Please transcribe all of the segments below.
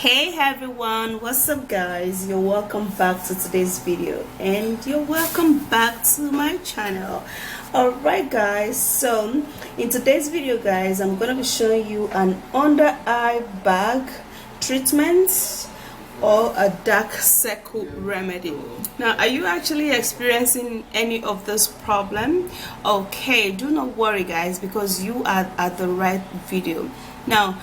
Hey everyone, what's up guys? You're welcome back to today's video and you're welcome back to my channel. Alright guys, so in today's video guys, I'm going to be showing you an under eye bag treatment or a dark circle remedy. Now, are you actually experiencing any of this problem? Okay, do not worry guys, because you are at the right video. Now,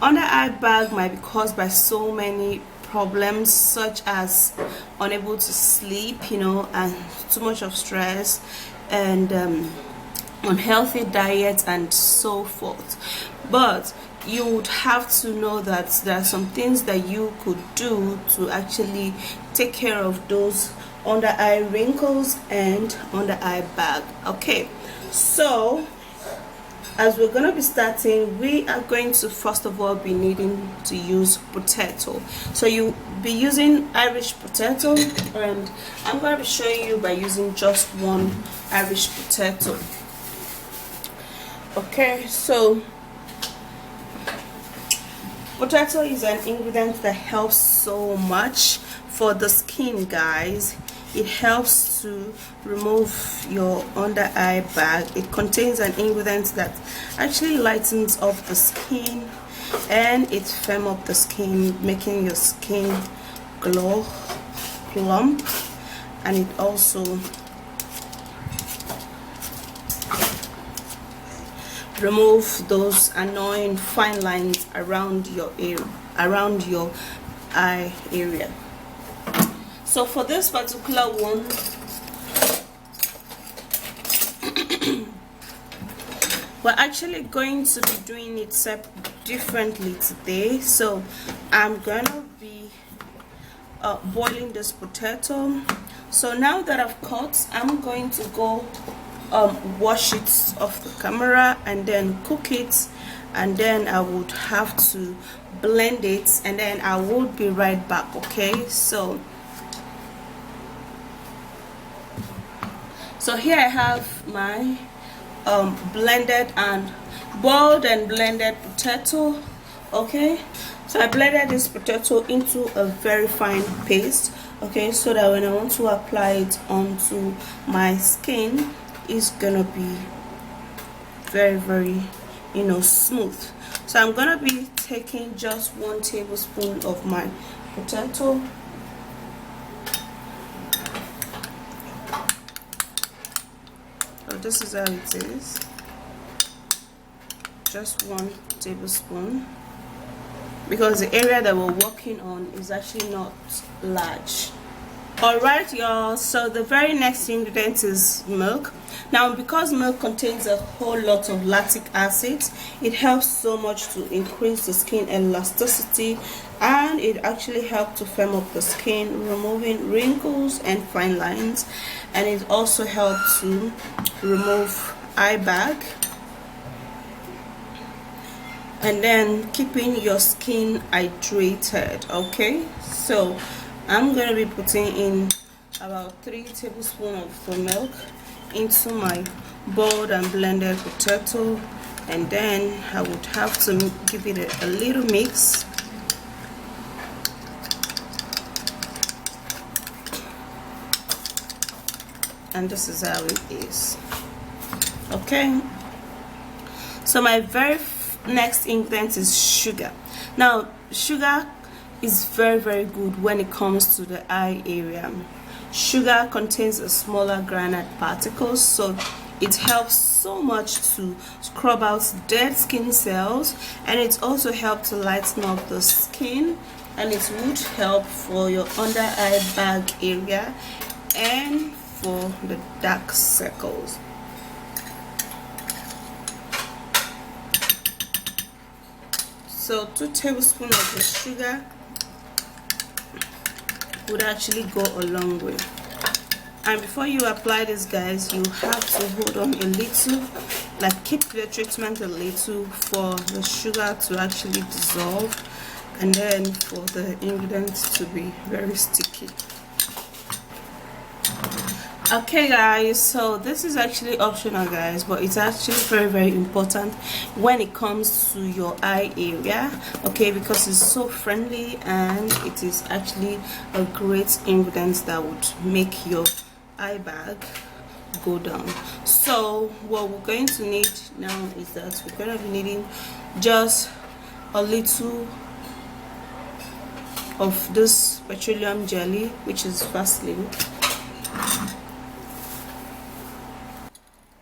under eye bag might be caused by so many problems, such as unable to sleep, and too much of stress, and unhealthy diet, and so forth. But you would have to know that there are some things that you could do to actually take care of those under eye wrinkles and under eye bag. Okay, so as we're going to be starting, we are going to first of all be needing to use potato. So you'll be using Irish potato, and I'm going to be showing you by using just one Irish potato. Okay, so potato is an ingredient that helps so much for the skin, guys. It helps to remove your under eye bag. It contains an ingredient that actually lightens up the skin and it firms up the skin, making your skin glow, plump, and it also remove those annoying fine lines around your eye area. So for this particular one, we're actually going to be doing it differently today. So I'm gonna be boiling this potato. So now that I've cut, I'm going to go wash it off the camera and then cook it, and then I would have to blend it, and then I will be right back. Okay, so here I have my blended and boiled and blended potato. Okay, so I blended this potato into a very fine paste, okay, so that when I want to apply it onto my skin, it's gonna be very smooth. So I'm gonna be taking just 1 tablespoon of my potato, so this is how it is, just 1 tablespoon, because the area that we're working on is actually not large. Alright y'all, so the very next ingredient is milk. Now, because milk contains a whole lot of lactic acid, it helps so much to increase the skin elasticity, and it actually helps to firm up the skin, removing wrinkles and fine lines, and it also helps to remove eye bag and then keeping your skin hydrated. Okay, so I'm going to be putting in about 3 tablespoons of the milk into my boiled and blended potato, and then I would have to give it a little mix. And this is how it is. Okay, so my very next ingredient is sugar. Now, sugar is very good when it comes to the eye area. Sugar contains a smaller granite particles, so it helps so much to scrub out dead skin cells, and it also helps to lighten up the skin, and it would help for your under eye bag area and for the dark circles. So 2 tablespoons of the sugar would actually go a long way. And before you apply this, guys, you have to hold on a little, like keep the treatment a little for the sugar to actually dissolve, and then for the ingredients to be very sticky. Okay guys, so this is actually optional guys, but it's actually very important when it comes to your eye area, okay, because it's so friendly and it is actually a great ingredient that would make your eye bag go down. So what we're going to need now is that we're going to be needing just a little of this petroleum jelly, which is Vaseline.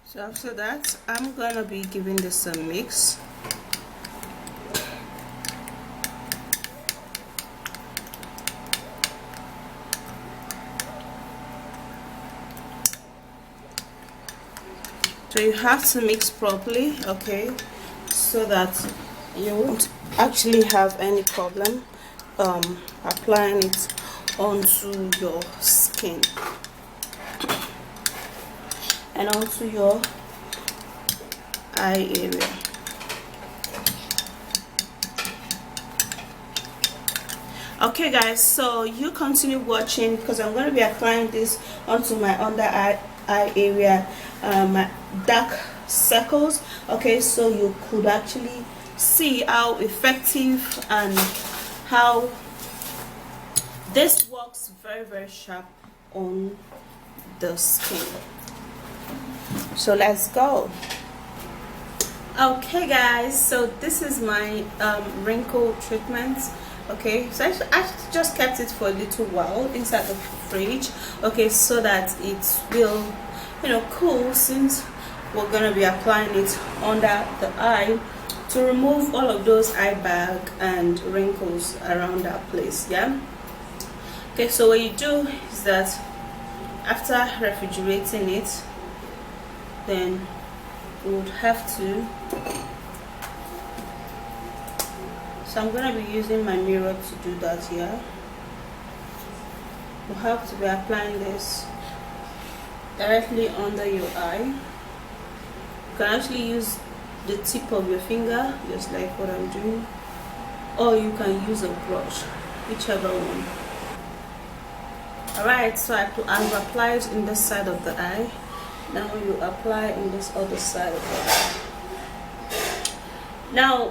So after that, I'm gonna be giving this a mix. So you have to mix properly, okay, so that you won't actually have any problem applying it onto your skin and onto your eye area. Okay guys, so you continue watching because I'm going to be applying this onto my under eye area, my dark circles, okay, so you could actually see how effective and how this works very sharp on the skin. So let's go. Okay guys, so this is my wrinkle treatment. Okay, so I just kept it for a little while inside the fridge, okay, so that it will, you know, cool, since we're gonna be applying it under the eye to remove all of those eye bag and wrinkles around that place. Yeah, okay, so what you do is that after refrigerating it, then you would have to, so I'm going to be using my mirror to do that here. You have to be applying this directly under your eye. You can actually use the tip of your finger, just like what I'm doing, or you can use a brush, whichever one. Alright, so I've applied in this side of the eye. Now you apply in this other side of the eye. Now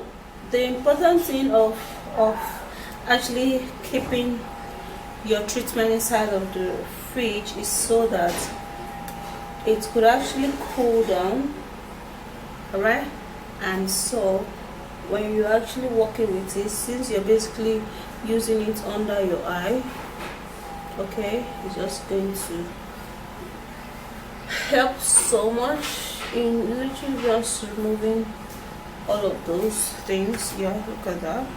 the important thing of actually keeping your treatment inside of the fridge is so that it could actually cool down, alright, and so when you're actually working with it, since you're basically using it under your eye, okay, it's just going to help so much in literally just removing all of those things. Yeah, look at that.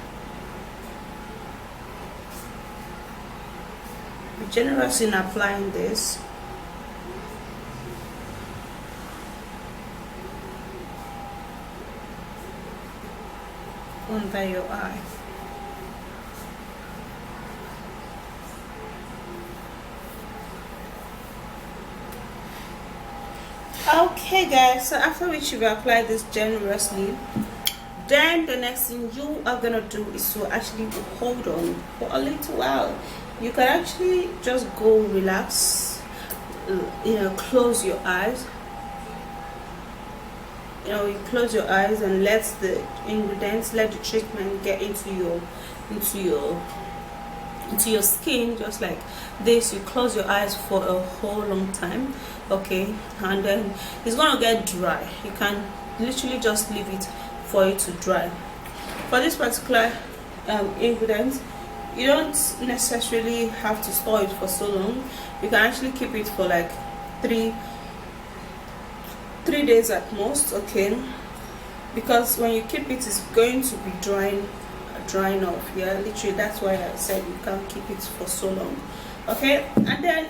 Be generous in applying this. Under your eye. Okay guys, so after which you've applied this generously, then the next thing you are gonna do is to actually hold on for a little while. You can actually just go relax, you know, close your eyes, you know, you close your eyes and let the ingredients, let the treatment get into your skin, just like this. You close your eyes for a whole long time, okay, and then it's gonna get dry. You can literally just leave it for it to dry. For this particular ingredient, you don't necessarily have to store it for so long. You can actually keep it for like three days at most, okay, because when you keep it, it's going to be drying off. Yeah, literally, that's why I said you can't keep it for so long, okay. And then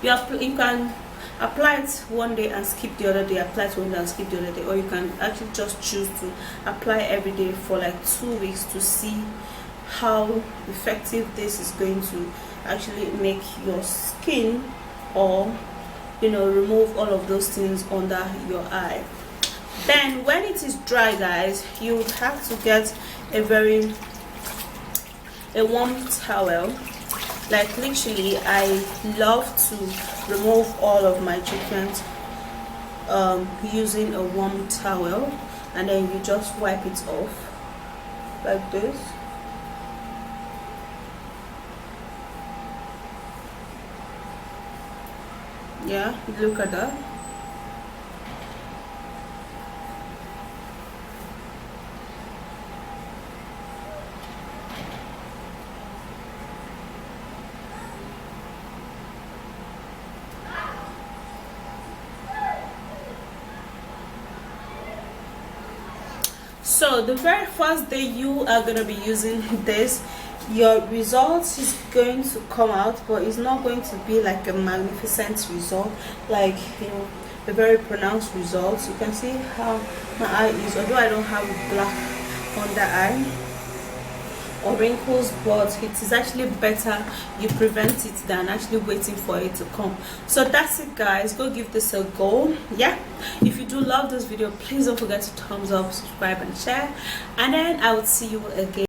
you can apply it one day and skip the other day, apply it one day and skip the other day, or you can actually just choose to apply every day for like 2 weeks to see how effective this is going to actually make your skin, or, you know, remove all of those things under your eye. Then when it is dry, guys, you would have to get a warm towel, Like literally, I love to remove all of my treatments using a warm towel, and then you just wipe it off like this. Yeah, look at that. So the very first day you are going to be using this, your results is going to come out, but it's not going to be like a magnificent result, like, you know, a very pronounced result. You can see how my eye is, although I don't have a black under eye or wrinkles, but it is actually better you prevent it than actually waiting for it to come. So that's it, guys. Go give this a go. Yeah, if you do love this video, please don't forget to thumbs up, subscribe and share, and then I will see you again.